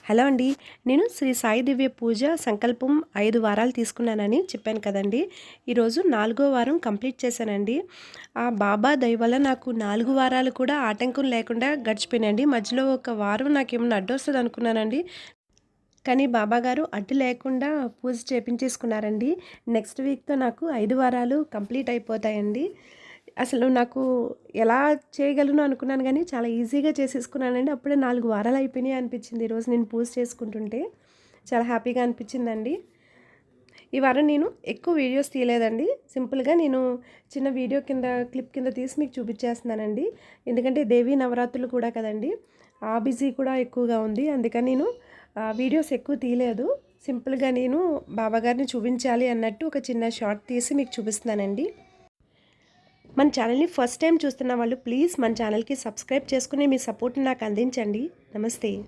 Hello అండి. నేను శ్రీ సాయి దివ్య పూజ సంకల్పం 5 వారాలు తీసుకున్నానని చెప్పాను కదండీ! ఈరోజు 4గో వారం కంప్లీట్ చేశానండి. ఆ బాబా దయ వల్ల నాకు 4 వారాలు కూడా ఆటంకం లేకుండా గడిచిపోయినాయండి. మధ్యలో ఒక వారం నాకేమన్నా అడ్డొస్తదనుకున్నానండి. కానీ బాబాగారు అడ్డు లేకుండా పూజ చేపించేసుకున్నారండి. నెక్స్ట్ వీక్‌తో నాకు 5 వారాలు కంప్లీట్ అయిపోతాయండి. అసలు నాకు ఎలా చేయగలను అనుకున్నాను గానీ, చాలా ఈజీగా చేసేసుకున్నానండి. అప్పుడే 4 వారాలు అయిపోయినాయి అనిపించింది ఈరోజు నేను పూజ చేసుకుంటుంటే. చాలా హ్యాపీగా అనిపించిందండి. ఈ వారం నేను ఎక్కువ వీడియోస్ తీయలేదండి. సింపుల్‌గా నేను చిన్న వీడియో కింద క్లిప్ కింద తీసి మీకు చూపించేస్తున్నానండి. ఎందుకంటే దేవీ నవరాత్రులు కూడా కదండీ! ఆ బిజీ కూడా ఎక్కువగా ఉంది. అందుకని నేను వీడియోస్ ఎక్కువ తీయలేదు. సింపుల్‌గా నేను బాబాగారిని చూపించాలి అన్నట్టు ఒక చిన్న షార్ట్ తీసి మీకు చూపిస్తున్నానండి. మన ఛానల్‌ని ఫస్ట్ టైం చూస్తున్న వాళ్ళు ప్లీజ్ మన ఛానల్‌కి సబ్స్క్రైబ్ చేసుకుని మీ సపోర్ట్‌ని నాకు అందించండి. నమస్తే.